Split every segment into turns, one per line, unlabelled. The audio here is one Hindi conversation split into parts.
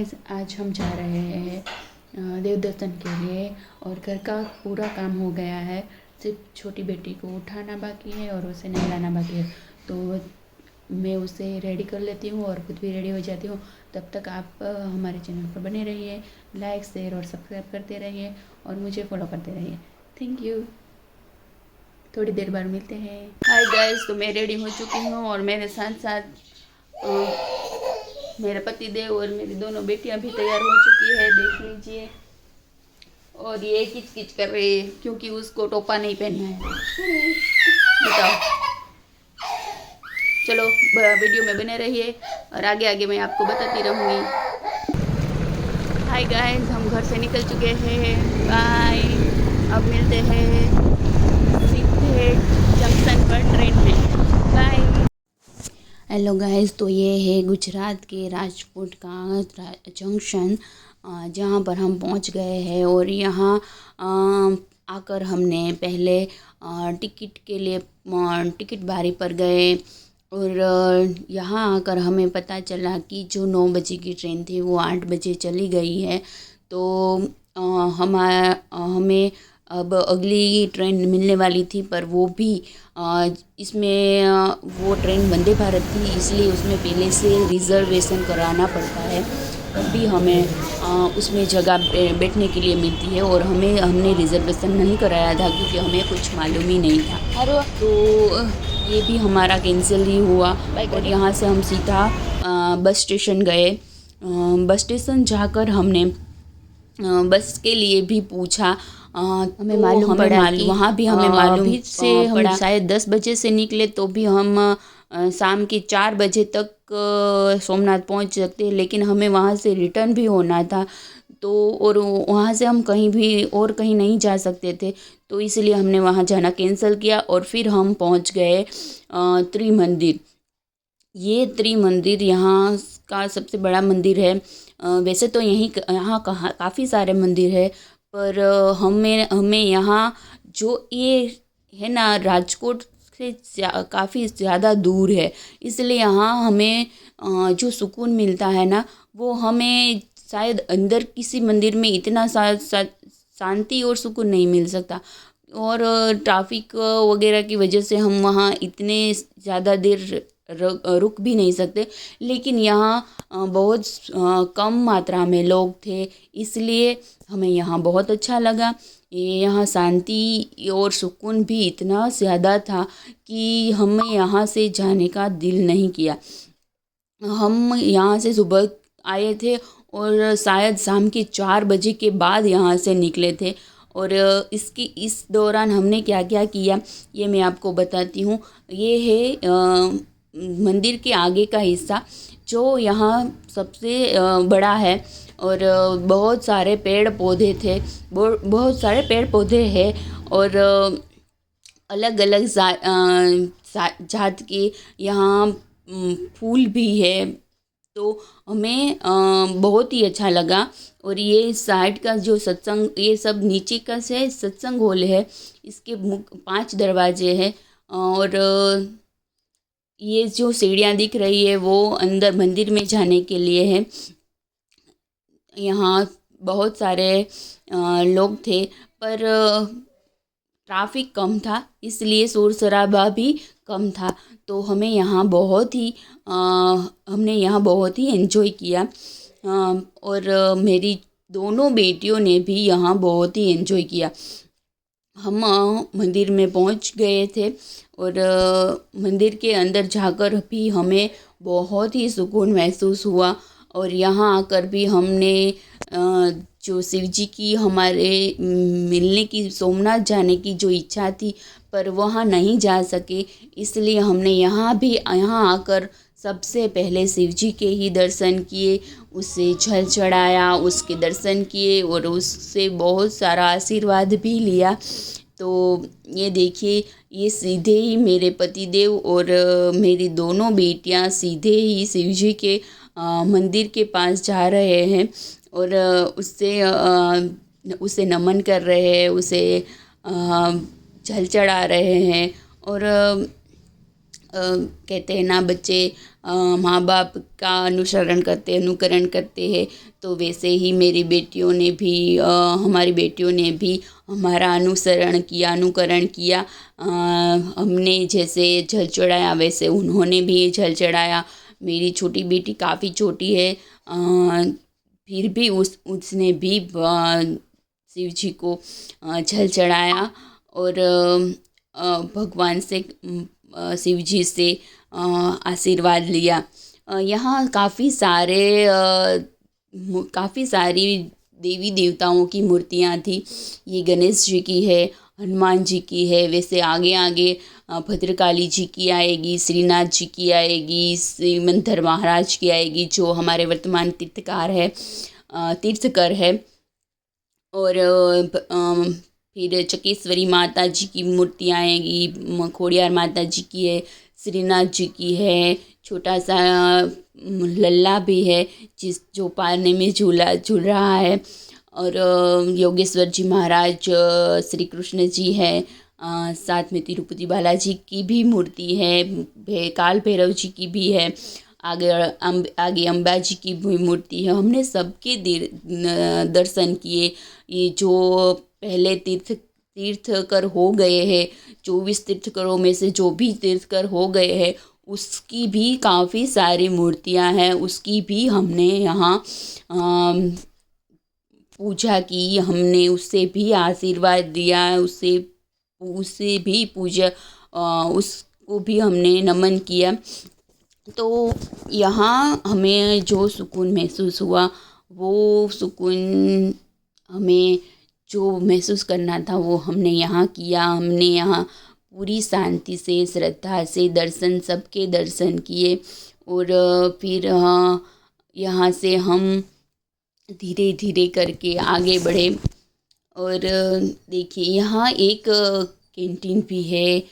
गाइस, आज हम जा रहे हैं देव दर्शन के लिए और घर का पूरा काम हो गया है। सिर्फ छोटी बेटी को उठाना बाकी है और उसे नहलाना बाकी है। तो मैं उसे रेडी कर लेती हूँ और खुद भी रेडी हो जाती हूँ। तब तक आप हमारे चैनल पर बने रहिए, लाइक शेयर और सब्सक्राइब करते रहिए और मुझे फॉलो करते रहिए। Thank you. थोड़ी देर बाद मिलते हैं। हाय गाइस, तो मैं रेडी हो चुकी हूँ और मेरे साथ साथ मेरा पति देव और मेरी दोनों बेटियां भी तैयार हो चुकी है, देख लीजिए। और ये किच किच कर रही है क्योंकि उसको टोपा नहीं पहनना है। बताओ, चलो वीडियो में बने रहिए और आगे आगे मैं आपको बताती रहूँगी। हाय गाइस, हम घर से निकल चुके हैं। बाय। अब मिलते हैं सीधे जंक्शन पर ट्रेन में। बाय। हेलो गाइस, तो ये है गुजरात के राजकोट का जंक्शन, जहाँ पर हम पहुँच गए हैं। और यहाँ आकर हमने पहले टिकट के लिए टिकट बारी पर गए और यहाँ आकर हमें पता चला कि जो 9 बजे की ट्रेन थी वो 8 बजे चली गई है। तो हमें अब अगली ट्रेन मिलने वाली थी, पर वो भी इसमें वो ट्रेन वंदे भारत थी, इसलिए उसमें पहले से रिज़र्वेशन कराना पड़ता है, तभी हमें उसमें जगह बैठने के लिए मिलती है। और हमने रिज़र्वेशन नहीं कराया था क्योंकि हमें कुछ मालूम ही नहीं था। तो ये भी हमारा कैंसिल ही हुआ और यहाँ से हम सीधा बस स्टेशन गए। बस स्टेशन जाकर हमने बस के लिए भी पूछा। हमें मालूम पड़ा कि वहाँ भी हमें मालूम से हम शायद 10 बजे से निकले तो भी हम शाम के 4 बजे तक सोमनाथ पहुँच सकते हैं, लेकिन हमें वहाँ से रिटर्न भी होना था। तो और वहाँ से हम कहीं भी और कहीं नहीं जा सकते थे, तो इसलिए हमने वहाँ जाना कैंसिल किया। और फिर हम पहुँच गए त्रिमंदिर। ये त्रिमंदिर यहाँ का सबसे बड़ा मंदिर है। वैसे तो यहाँ काफ़ी सारे मंदिर है, पर हमें यहाँ जो ये है ना, राजकोट से काफ़ी ज़्यादा दूर है, इसलिए यहाँ हमें जो सुकून मिलता है ना, वो हमें शायद अंदर किसी मंदिर में इतना शांति और सुकून नहीं मिल सकता। और ट्रैफिक वगैरह की वजह से हम वहाँ इतने ज़्यादा देर रुक भी नहीं सकते, लेकिन यहाँ बहुत कम मात्रा में लोग थे, इसलिए हमें यहाँ बहुत अच्छा लगा। यहाँ शांति और सुकून भी इतना ज़्यादा था कि हमें यहाँ से जाने का दिल नहीं किया। हम यहाँ से सुबह आए थे और शायद शाम के 4 बजे के बाद यहाँ से निकले थे। और इस दौरान हमने क्या क्या किया ये मैं आपको बताती हूँ। ये है मंदिर के आगे का हिस्सा, जो यहाँ सबसे बड़ा है। और बहुत सारे पेड़ पौधे थे, बहुत सारे पेड़ पौधे हैं। और अलग अलग जात के यहाँ फूल भी है। तो हमें बहुत ही अच्छा लगा। और ये साइड का जो सत्संग, ये सब नीचे का से सत्संग हॉल है, इसके 5 दरवाजे हैं। और ये जो सीढ़ियाँ दिख रही है वो अंदर मंदिर में जाने के लिए है। यहाँ बहुत सारे लोग थे, पर ट्रैफिक कम था, इसलिए शोर शराबा भी कम था। तो हमने यहाँ बहुत ही एंजॉय किया। और मेरी दोनों बेटियों ने भी यहाँ बहुत ही एंजॉय किया। हम मंदिर में पहुँच गए थे और मंदिर के अंदर जाकर भी हमें बहुत ही सुकून महसूस हुआ। और यहाँ आकर भी हमने जो शिव जी की हमारे मिलने की, सोमनाथ जाने की जो इच्छा थी, पर वहाँ नहीं जा सके, इसलिए हमने यहाँ आकर सबसे पहले शिव जी के ही दर्शन किए, उससे जल चढ़ाया, उसके दर्शन किए और उससे बहुत सारा आशीर्वाद भी लिया। तो ये देखिए, ये सीधे ही मेरे पतिदेव और मेरी दोनों बेटियां सीधे ही शिव जी के मंदिर के पास जा रहे हैं और उसे नमन कर रहे हैं, उसे जल चढ़ा रहे हैं। और कहते हैं ना बच्चे माँ बाप का अनुसरण करते अनुकरण करते हैं, तो वैसे ही मेरी बेटियों ने भी हमारी बेटियों ने भी हमारा अनुसरण किया अनुकरण किया। हमने जैसे जल चढ़ाया वैसे उन्होंने भी जल चढ़ाया। मेरी छोटी बेटी काफ़ी छोटी है, फिर भी उसने भी शिव जी को जल चढ़ाया और भगवान से शिव जी से आशीर्वाद लिया। यहाँ काफ़ी सारी देवी देवताओं की मूर्तियाँ थी। ये गणेश जी की है, हनुमान जी की है, वैसे आगे आगे भद्रकाली जी की आएगी, श्रीनाथ जी की आएगी, श्रीमंतर महाराज की आएगी जो हमारे वर्तमान तीर्थकर है। और फिर चकेश्वरी माता जी की मूर्तियाँ आएगी, खोड़ियार माता जी की है, श्रीनाथ जी की है, छोटा सा लल्ला भी है जो पानी में झूल रहा है। और योगेश्वर जी महाराज, श्री कृष्ण जी है, साथ में तिरुपति बालाजी की भी मूर्ति है, काल भैरव जी की भी है, आगे अम्बा जी की भी मूर्ति है। हमने सबके दर्शन किए। ये जो पहले तीर्थकर हो गए हैं, 24 तीर्थकरों में से जो भी तीर्थकर हो गए हैं उसकी भी काफ़ी सारी मूर्तियां हैं, उसकी भी हमने यहाँ पूजा की, हमने उससे भी आशीर्वाद दिया, उससे भी पूजा उसको भी हमने नमन किया। तो यहाँ हमें जो सुकून महसूस हुआ वो सुकून हमें जो महसूस करना था वो हमने यहाँ किया। हमने यहाँ पूरी शांति से श्रद्धा से सबके दर्शन किए और फिर यहाँ से हम धीरे धीरे करके आगे बढ़े। और देखिए यहाँ एक कैंटीन भी है,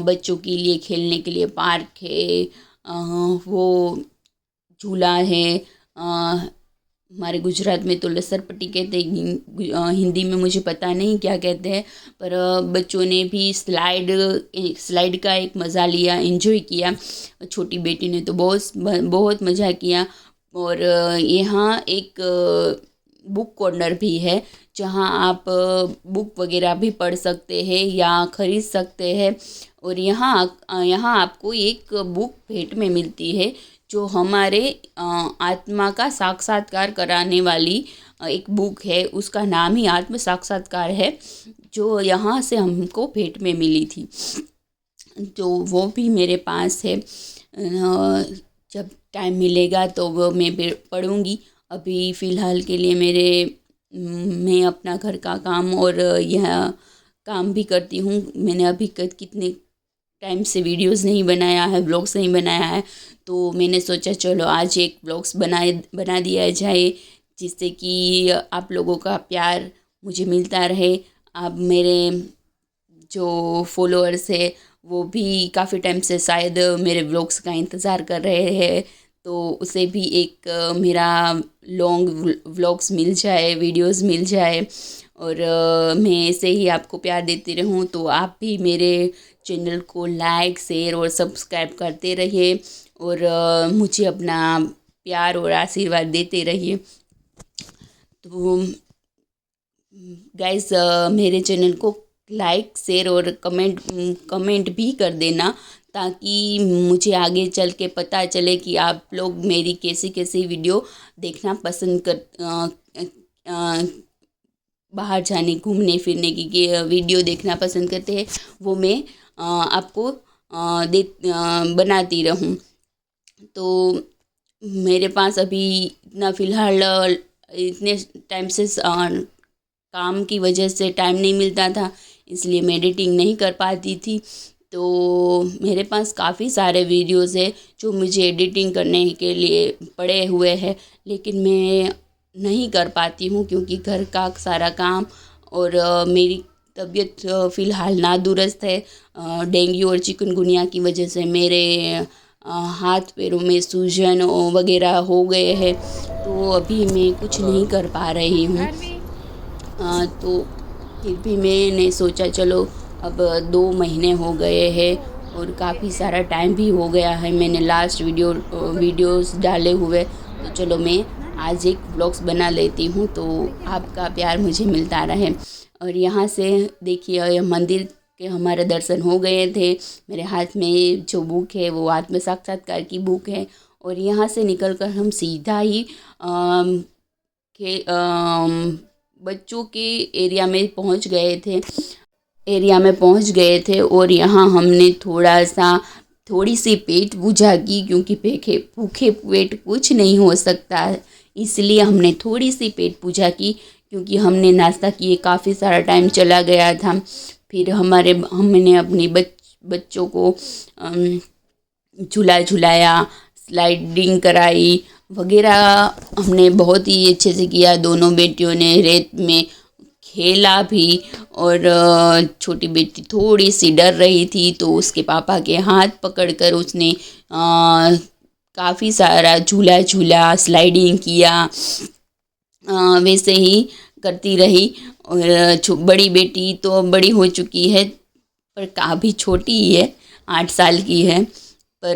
बच्चों के लिए खेलने के लिए पार्क है, वो झूला है, हमारे गुजरात में तो लसरपट्टी कहते हैं, हिंदी में मुझे पता नहीं क्या कहते हैं, पर बच्चों ने भी स्लाइड का एक मज़ा लिया, एंजॉय किया। छोटी बेटी ने तो बहुत मज़ा किया। और यहाँ एक बुक कॉर्नर भी है जहाँ आप बुक वगैरह भी पढ़ सकते हैं या ख़रीद सकते हैं। और यहाँ आपको एक बुक भेंट में मिलती है जो हमारे आत्मा का साक्षात्कार कराने वाली एक बुक है, उसका नाम ही आत्म साक्षात्कार है, जो यहाँ से हमको भेंट में मिली थी। तो वो भी मेरे पास है, जब टाइम मिलेगा तो वो मैं पढ़ूँगी। अभी फ़िलहाल के लिए मैं अपना घर का काम और यह काम भी करती हूँ। मैंने अभी कितने टाइम से वीडियोस नहीं बनाया है, व्लॉग्स नहीं बनाया है, तो मैंने सोचा चलो आज एक व्लॉग्स बना दिया जाए, जिससे कि आप लोगों का प्यार मुझे मिलता रहे। आप मेरे जो फॉलोअर्स है वो भी काफ़ी टाइम से शायद मेरे व्लॉग्स का इंतज़ार कर रहे हैं, तो उसे भी एक मेरा लॉन्ग व्लॉग्स मिल जाए, वीडियोस मिल जाए और मैं ऐसे ही आपको प्यार देती रहूं। तो आप भी मेरे चैनल को लाइक, शेयर और सब्सक्राइब करते रहिए और मुझे अपना प्यार और आशीर्वाद देते रहिए। तो गाइस, मेरे चैनल को लाइक, शेयर और कमेंट भी कर देना, ताकि मुझे आगे चल के पता चले कि आप लोग मेरी कैसी वीडियो देखना पसंद बाहर जाने घूमने फिरने की वीडियो देखना पसंद करते हैं, वो मैं आपको बनाती रहूं। तो मेरे पास अभी फ़िलहाल इतने टाइम से काम की वजह से टाइम नहीं मिलता था, इसलिए मैं एडिटिंग नहीं कर पाती थी। तो मेरे पास काफ़ी सारे वीडियोस है जो मुझे एडिटिंग करने के लिए पड़े हुए हैं, लेकिन मैं नहीं कर पाती हूँ क्योंकि घर का सारा काम और मेरी तबीयत फ़िलहाल नादुरुस्त है। डेंगू और चिकनगुनिया की वजह से मेरे हाथ पैरों में सूजन वगैरह हो गए हैं, तो अभी मैं कुछ नहीं कर पा रही हूँ। तो फिर भी मैंने सोचा चलो अब 2 महीने हो गए हैं और काफ़ी सारा टाइम भी हो गया है मैंने लास्ट वीडियोस डाले हुए। तो चलो मैं आज एक व्लॉग्स बना लेती हूँ तो आपका प्यार मुझे मिलता रहे। और यहाँ से देखिए यह मंदिर के हमारे दर्शन हो गए थे। मेरे हाथ में जो बुक है वो आत्म साक्षात्कार की बुक है। और यहाँ से निकलकर हम सीधा ही बच्चों के एरिया में पहुंच गए थे। और यहाँ हमने थोड़ी सी पेट पूजा की, क्योंकि भूखे पेट कुछ नहीं हो सकता है, इसलिए हमने थोड़ी सी पेट पूजा की। क्योंकि हमने नाश्ता किए काफ़ी सारा टाइम चला गया था। फिर हमने अपनी बच्चों को झुलाया, स्लाइडिंग कराई वगैरह। हमने बहुत ही अच्छे से किया। दोनों बेटियों ने रेत में खेला भी। और छोटी बेटी थोड़ी सी डर रही थी तो उसके पापा के हाथ पकड़कर उसने काफ़ी सारा झूला, स्लाइडिंग किया। वैसे ही करती रही। और बड़ी बेटी तो बड़ी हो चुकी है पर काफ़ी छोटी ही है, 8 साल की है। पर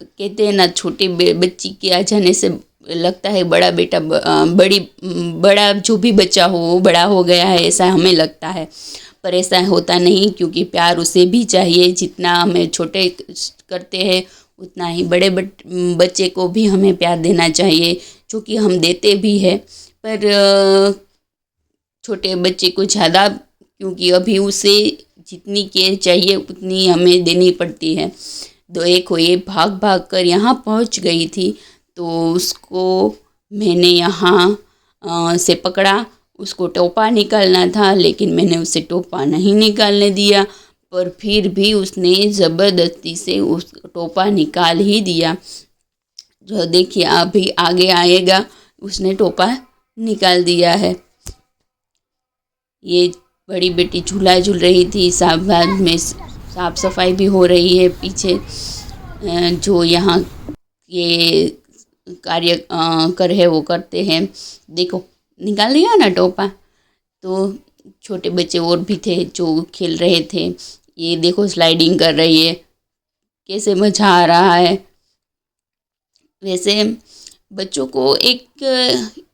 कहते हैं ना, छोटे बच्ची के आ जाने से लगता है बड़ा जो भी बच्चा हो वो बड़ा हो गया है, ऐसा हमें लगता है। पर ऐसा होता नहीं, क्योंकि प्यार उसे भी चाहिए। जितना हमें छोटे करते हैं उतना ही बड़े बच्चे को भी हमें प्यार देना चाहिए, जो कि हम देते भी हैं। पर छोटे बच्चे को ज़्यादा, क्योंकि अभी उसे जितनी केयर चाहिए उतनी हमें देनी पड़ती है। देखो ये भाग कर यहाँ पहुँच गई थी तो उसको मैंने यहाँ से पकड़ा। उसको टोपा निकालना था, लेकिन मैंने उसे टोपा नहीं निकालने दिया। पर फिर भी उसने ज़बरदस्ती से उस टोपा निकाल ही दिया। जो देखिए अभी आगे आएगा, उसने टोपा निकाल दिया है। ये बड़ी बेटी झूला झूल रही थी, साफ सफाई भी हो रही है। पीछे जो यहाँ ये कार्य कर है वो करते हैं। देखो निकाल लिया ना टोपा। तो छोटे बच्चे और भी थे जो खेल रहे थे। ये देखो स्लाइडिंग कर रही है, कैसे मज़ा आ रहा है। वैसे बच्चों को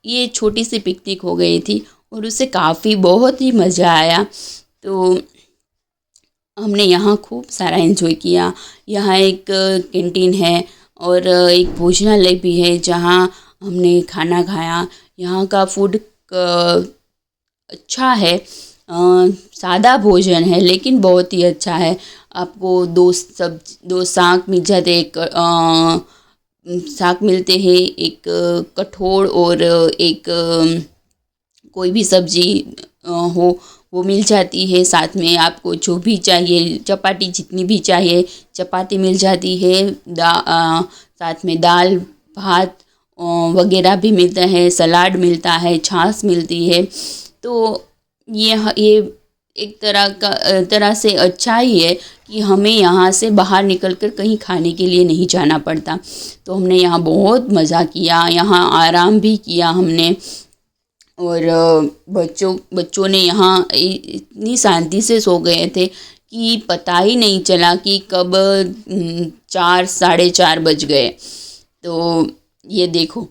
ये छोटी सी पिकनिक हो गई थी और उससे बहुत ही मज़ा आया। तो हमने यहाँ खूब सारा एंजॉय किया। यहाँ एक कैंटीन है और एक भोजनालय भी है जहाँ हमने खाना खाया। यहाँ का फूड अच्छा है, सादा भोजन है लेकिन बहुत ही अच्छा है। आपको दो साग मिल जाते, एक साग मिलते हैं, एक कठोल और एक कोई भी सब्जी हो वो मिल जाती है। साथ में आपको जो भी चाहिए, चपाती जितनी भी चाहिए चपाती मिल जाती है। साथ में दाल भात वगैरह भी मिलता है, सलाद मिलता है, छाछ मिलती है। तो ये एक तरह से अच्छा ही है कि हमें यहाँ से बाहर निकलकर कहीं खाने के लिए नहीं जाना पड़ता। तो हमने यहाँ बहुत मज़ा किया, यहाँ आराम भी किया हमने। और बच्चों ने यहाँ इतनी शांति से सो गए थे कि पता ही नहीं चला कि कब 4 साढ़े 4 बज गए। तो ये देखो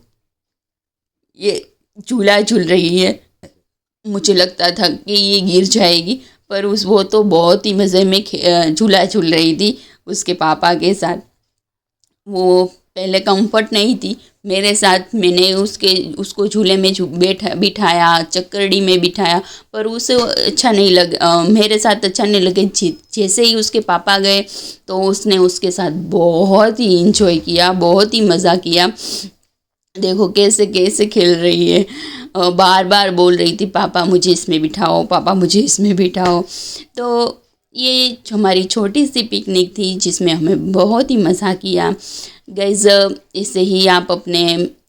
ये झूला झूल रही है। मुझे लगता था कि ये गिर जाएगी, पर वो तो बहुत ही मज़े में झूला झूल रही थी उसके पापा के साथ। वो पहले कंफर्ट नहीं थी मेरे साथ, मैंने उसको झूले में बिठाया, चक्करड़ी में बिठाया, पर उसे अच्छा नहीं मेरे साथ अच्छा नहीं लगे। जैसे ही उसके पापा गए तो उसने उसके साथ बहुत ही इंजॉय किया, बहुत ही मज़ा किया। देखो कैसे कैसे खेल रही है, बार बार बोल रही थी पापा मुझे इसमें बिठाओ, पापा मुझे इसमें बिठाओ। तो ये हमारी छोटी सी पिकनिक थी जिसमें हमें बहुत ही मज़ा किया। गाइस ऐसे ही आप अपने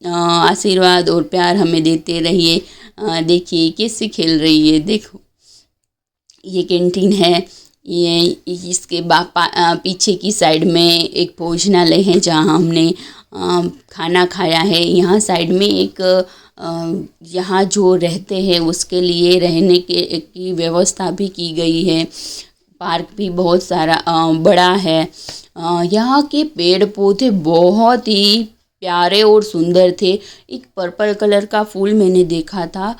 आशीर्वाद और प्यार हमें देते रहिए। देखिए कैसे खेल रही है। देखो ये कैंटीन है, ये इसके पीछे की साइड में एक भोजनालय है जहाँ हमने खाना खाया है। यहाँ साइड में एक यहाँ जो रहते हैं उसके लिए रहने की व्यवस्था भी की गई है। पार्क भी बहुत सारा बड़ा है। यहाँ के पेड़ पौधे बहुत ही प्यारे और सुंदर थे। एक पर्पल कलर का फूल मैंने देखा था।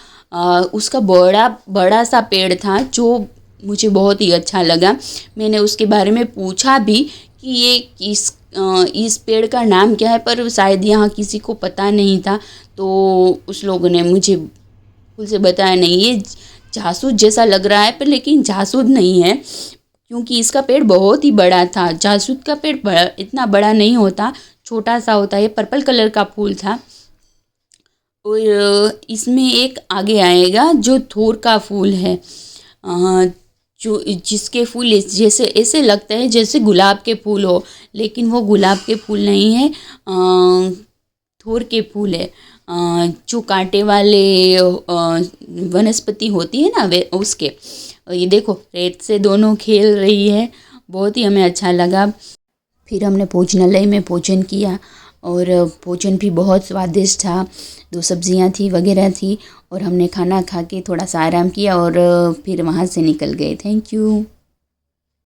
उसका बड़ा बड़ा सा पेड़ था जो मुझे बहुत ही अच्छा लगा। मैंने उसके बारे में पूछा भी कि ये इस पेड़ का नाम क्या है, पर शायद यहाँ किसी को पता नहीं था। तो उस लोगों ने मुझे फूल से बताया, नहीं ये जासूद जैसा लग रहा है, पर लेकिन जासूद नहीं है, क्योंकि इसका पेड़ बहुत ही बड़ा था। जासूद का पेड़ इतना बड़ा नहीं होता, छोटा सा होता है। ये पर्पल कलर का फूल था। और इसमें एक आगे आएगा जो थोर का फूल है, जो जिसके फूल जैसे ऐसे लगता है जैसे गुलाब के फूल हो, लेकिन वो गुलाब के फूल नहीं है, थोर के फूल है। जो कांटे वाले वनस्पति होती है ना, वे उसके। ये देखो रेत से दोनों खेल रही है, बहुत ही हमें अच्छा लगा। फिर हमने भोजनालय में भोजन किया और भोजन भी बहुत स्वादिष्ट था। 2 सब्जियां थी वगैरह थी, और हमने खाना खा के थोड़ा सा आराम किया और फिर वहाँ से निकल गए। Thank you.